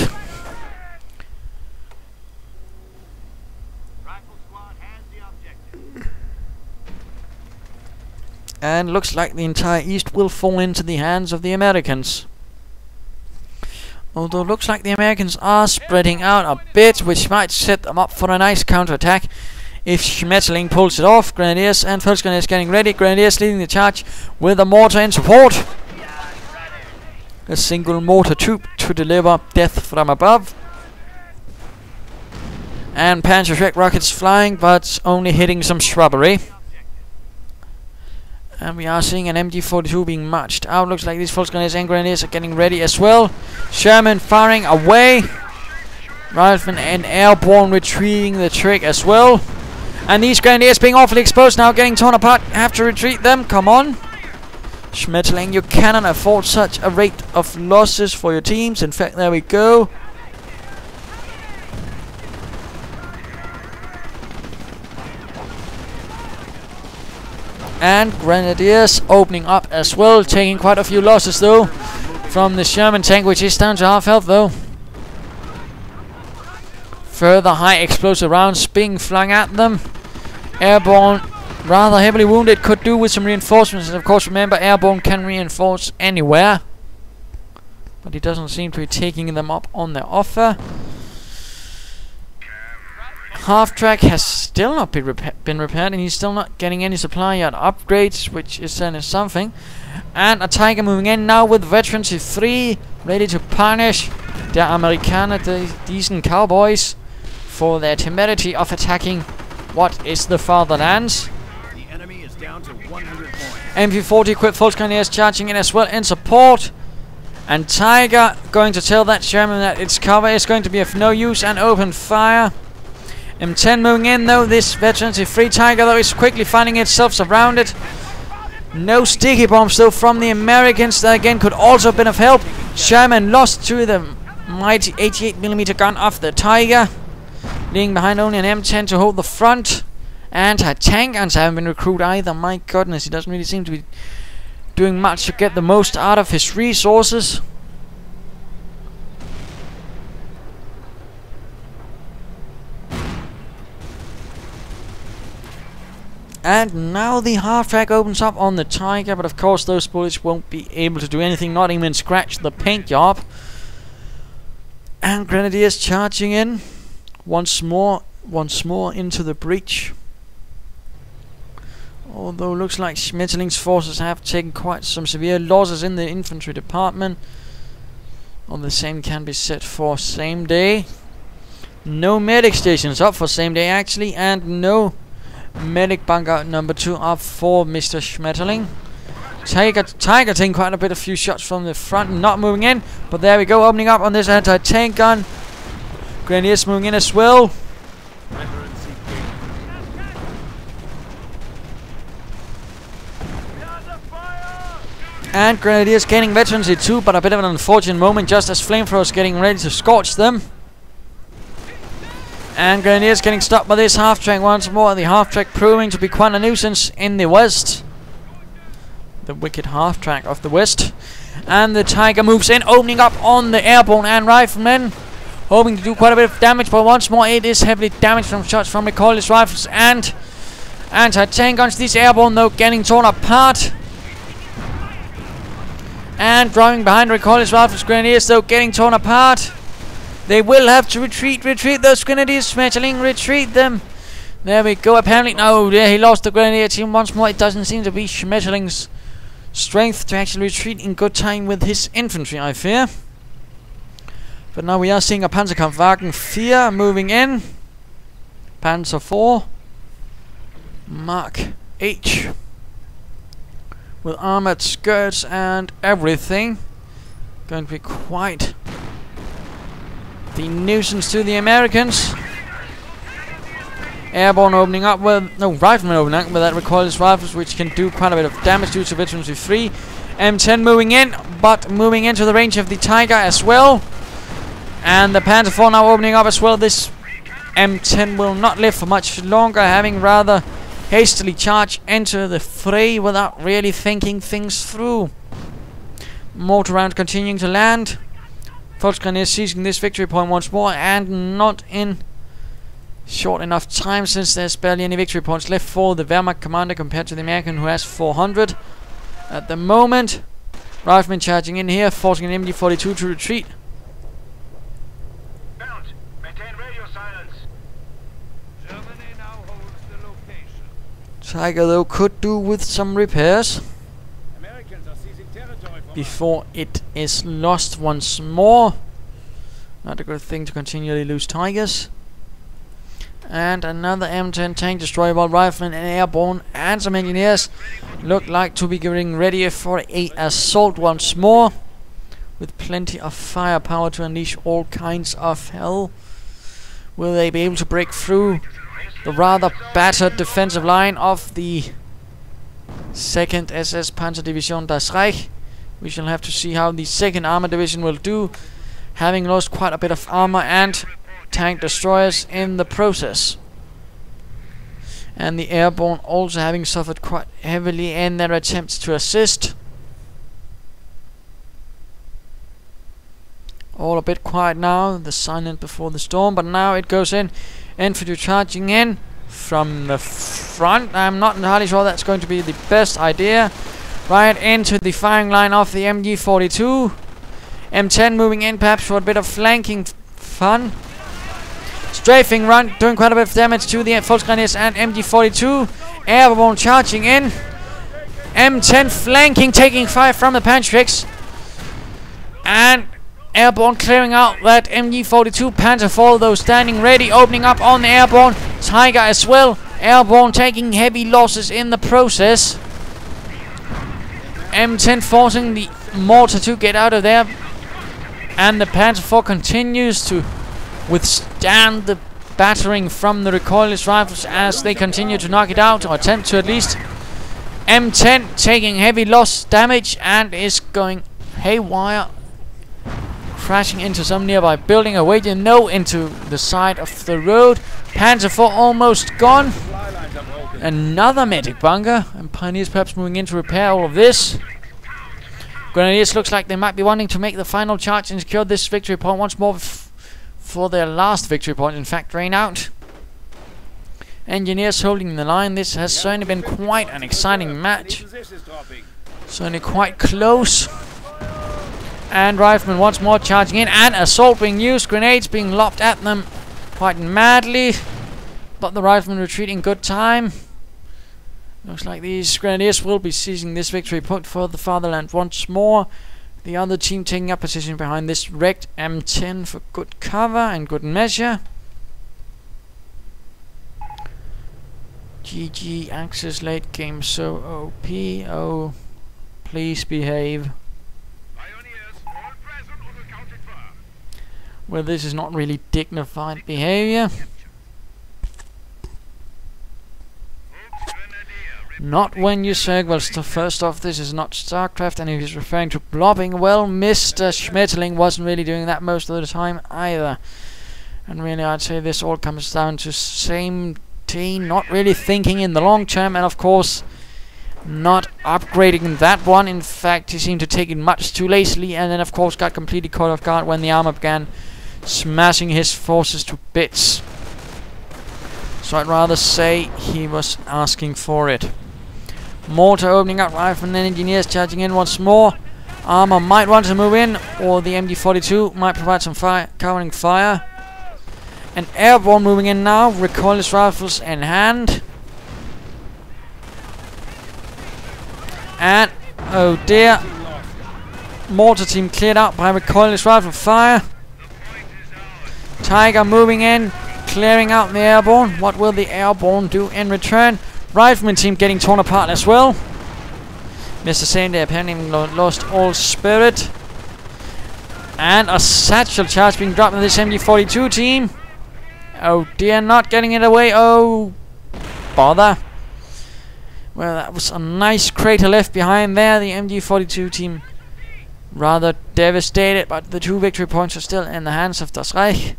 Rifle squad has the objective. And looks like the entire east will fall into the hands of the Americans. Although looks like the Americans are spreading out a bit, which might set them up for a nice counterattack if Schmetterling pulls it off. Grenadiers and Volksgrenadiers getting ready. Grenadiers leading the charge with a mortar in support. A single mortar troop to deliver death from above. And Panzerschreck rockets flying, but only hitting some shrubbery. And we are seeing an MG42 being marched out. Looks like these Volksgrenadiers and Grenadiers are getting ready as well. Sherman firing away. Riflemen and airborne retreating the trick as well. And these Grenadiers being awfully exposed now, getting torn apart. Have to retreat them. Come on. Schmetterling, you cannot afford such a rate of losses for your teams. In fact, there we go. And Grenadiers opening up as well, taking quite a few losses though from the Sherman tank, which is down to half health though. Further high explosive rounds being flung at them. Airborne, rather heavily wounded, could do with some reinforcements. And of course, remember, Airborne can reinforce anywhere. But he doesn't seem to be taking them up on their offer. Half-track has still not been repaired, and he's still not getting any supply yard upgrades, which is then something. And a Tiger moving in now with veterancy 3, ready to punish the Amerikaner, the decent cowboys, for their temerity of attacking what is the fatherland. The enemy is down to 100 points. MP40 equipped Volksgrenadiers charging in as well in support. And Tiger going to tell that Sherman that its cover is going to be of no use and open fire. M10 moving in though. This veterancy 3 Tiger though is quickly finding itself surrounded. No sticky bombs though from the Americans. That again could also have been of help. Sherman lost to the mighty 88mm gun of the Tiger, leaving behind only an M10 to hold the front. Anti-tank guns haven't been recruited either. My goodness, he doesn't really seem to be doing much to get the most out of his resources. And now the half-track opens up on the Tiger, but of course those bullets won't be able to do anything, not even scratch the paint job. And Grenadiers charging in once more into the breach. Although looks like Schmetterling's forces have taken quite some severe losses in the infantry department. All the same can be said for Sameday. No medic stations up for Sameday actually, and no medic bunker number 2 up for Mr. Schmetterling. Tiger taking quite a bit of few shots from the front, not moving in, but there we go, opening up on this anti-tank gun. Grenadiers moving in as well. And Grenadiers gaining veterancy too, but a bit of an unfortunate moment just as flamethrowers getting ready to scorch them. And Grenadiers getting stopped by this half-track once more. The half-track proving to be quite a nuisance in the west. The wicked half-track of the west. And the Tiger moves in, opening up on the airborne and riflemen, hoping to do quite a bit of damage, but once more it is heavily damaged from shots from recoilless rifles and anti-tank guns. These airborne though getting torn apart. And driving behind recoilless rifles. Grenadiers though getting torn apart. They will have to retreat those Grenadiers. Schmetterling, retreat them. There we go. Apparently, no, there he lost the Grenadier team once more. It doesn't seem to be Schmetterling's strength to actually retreat in good time with his infantry, I fear. But now we are seeing a Panzerkampfwagen 4 moving in. Panzer 4 Mark H with armored skirts and everything. Going to be quite the nuisance to the Americans. Airborne opening up with, no, riflemen opening up with that recoilless rifles, which can do quite a bit of damage due to veterancy 3. M10 moving in, but moving into the range of the Tiger as well. And the Panzer 4 now opening up as well. This M10 will not live for much longer, having rather hastily charged into the fray without really thinking things through. Mortar round continuing to land. Volksgrenadiers seizing this victory point once more, and not in short enough time, since there's barely any victory points left for the Wehrmacht commander compared to the American, who has 400 at the moment. Riflemen charging in here, forcing an MD-42 to retreat. Mount, maintain radio silence. Germany now holds the location. Tiger though could do with some repairs Americans are seizing territory before it is lost once more. Not a good thing to continually lose Tigers. And another M10 tank destroyer, while riflemen and airborne and some engineers look like to be getting ready for a assault once more, with plenty of firepower to unleash all kinds of hell. Will they be able to break through the rather battered defensive line of the 2nd SS Panzer Division Das Reich? We shall have to see how the 2nd Armored Division will do, having lost quite a bit of armor and tank destroyers in the process. And the airborne also having suffered quite heavily in their attempts to assist. All a bit quiet now, the silence before the storm, but now it goes in. Infantry charging in from the front. I'm not entirely sure that's going to be the best idea. Right into the firing line of the MG42. M10 moving in perhaps for a bit of flanking fun. Strafing run, doing quite a bit of damage to the Volksgrenadiers and MG42. Airborne charging in. M10 flanking, taking fire from the Panzerix. And airborne clearing out that MG42 Panzer IV, though standing ready, opening up on the airborne. Tiger as well. Airborne taking heavy losses in the process. M10 forcing the mortar to get out of there. And the Panzer IV continues to withstand the battering from the recoilless rifles as they continue to knock it out, or attempt to at least. M10 taking heavy loss damage and is going haywire, crashing into some nearby building, away into the side of the road. Panzer IV almost gone. Another medic bunker, and Pioneers perhaps moving in to repair all of this. Grenadiers looks like they might be wanting to make the final charge and secure this victory point once more for their last victory point, in fact, rain out. Engineers holding the line. This has certainly been quite an exciting match. Certainly quite close. And riflemen once more charging in, and assault being used, grenades being lobbed at them quite madly, but the riflemen retreat in good time. Looks like these grenadiers will be seizing this victory point for the fatherland once more. The other team taking up position behind this wrecked M10 for good cover and good measure. GG, Axis late game so OP. Oh, please behave. Well, this is not really dignified behavior. Not when you say, well, first off, this is not StarCraft, and if he's referring to blobbing, well, Mr. Schmetterling wasn't really doing that most of the time either. And really, I'd say this all comes down to same team, not really thinking in the long term, and of course, not upgrading that one. In fact, he seemed to take it much too lazily, and then of course got completely caught off guard when the armor began smashing his forces to bits. So I'd rather say he was asking for it. Mortar opening up, riflemen and engineers charging in once more. Armor might want to move in, or the MG42 might provide some covering fire. And airborne moving in now, recoilless rifles in hand. And, oh dear, mortar team cleared out by recoilless rifle fire. Tiger moving in, clearing out the airborne. What will the airborne do in return? Rifleman team getting torn apart as well. Mr. Sameday apparently lost all spirit. And a satchel charge being dropped on this MG42 team. Oh dear, not getting it away. Oh, bother. Well, that was a nice crater left behind there. The MG42 team rather devastated, but the 2 victory points are still in the hands of Das Reich.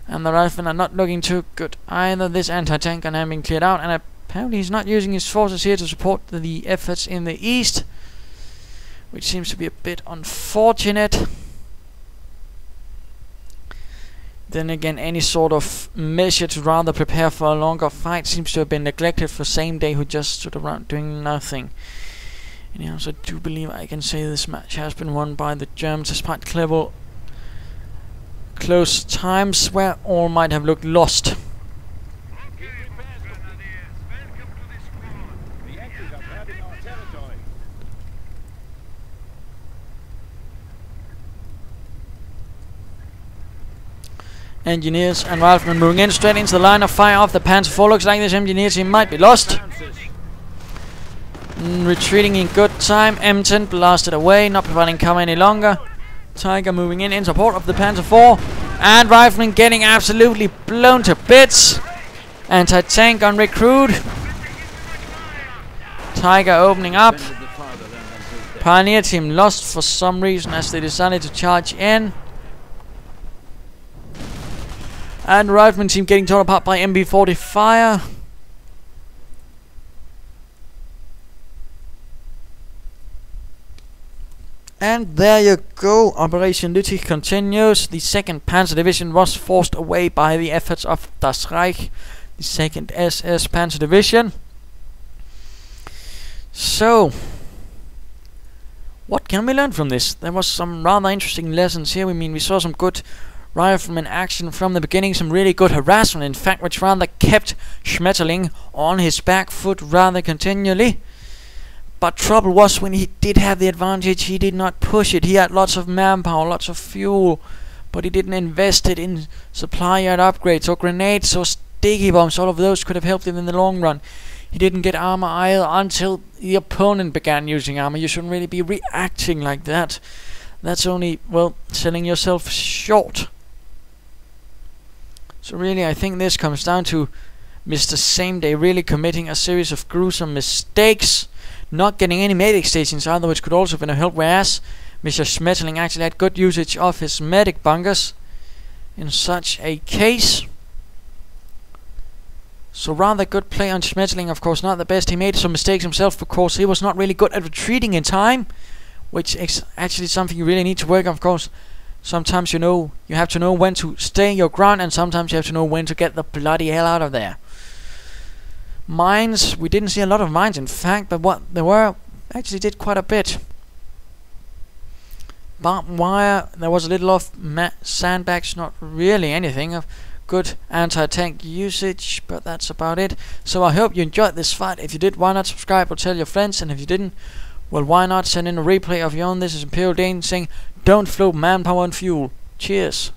And the riflemen are not looking too good either. This anti-tank gun having been cleared out, and apparently he's not using his forces here to support the efforts in the east, which seems to be a bit unfortunate. Then again, any sort of measure to rather prepare for a longer fight seems to have been neglected for Sameday, who just stood around doing nothing. Anyhow, so I do believe I can say this match has been won by the Germans, despite close times where all might have looked lost. Engineers and riflemen moving in straight into the line of fire of the Panzer IV. Looks like this engineer team might be lost. Retreating in good time. M10 blasted away, not providing cover any longer. Tiger moving in support of the Panzer IV. And riflemen getting absolutely blown to bits. Anti-tank gun recruit. Tiger opening up. Pioneer team lost for some reason as they decided to charge in. And rifleman team getting torn apart by MB40 fire. And there you go, Operation Lüttich continues. The 2nd Panzer Division was forced away by the efforts of Das Reich, the 2nd SS Panzer Division. So, what can we learn from this? There was some rather interesting lessons here. We saw some good rifleman action from the beginning, some really good harassment, in fact, which rather kept Schmetterling on his back foot rather continually. But trouble was, when he did have the advantage, he did not push it. He had lots of manpower, lots of fuel, but he didn't invest it in supply yard upgrades or grenades or sticky bombs. All of those could have helped him in the long run. He didn't get armor either until the opponent began using armor. You shouldn't really be reacting like that. That's only, well, selling yourself short. So really, I think this comes down to Mr. Sameday really committing a series of gruesome mistakes. Not getting any medic stations either, which could also have been a help, whereas Mr. Schmetterling actually had good usage of his medic bunkers in such a case. So rather good play on Schmetterling, of course not the best. He made some mistakes himself because he was not really good at retreating in time, which is actually something you really need to work on, of course. Sometimes you have to know when to stay your ground, and sometimes you have to know when to get the bloody hell out of there. Mines, we didn't see a lot of mines in fact, but what there were actually did quite a bit. Barbed wire, there was a little of sandbags, not really anything of good anti-tank usage, but that's about it. So I hope you enjoyed this fight. If you did, why not subscribe or tell your friends, and if you didn't, well, why not send in a replay of your own. This is Imperial Dane saying, don't float manpower and fuel. Cheers.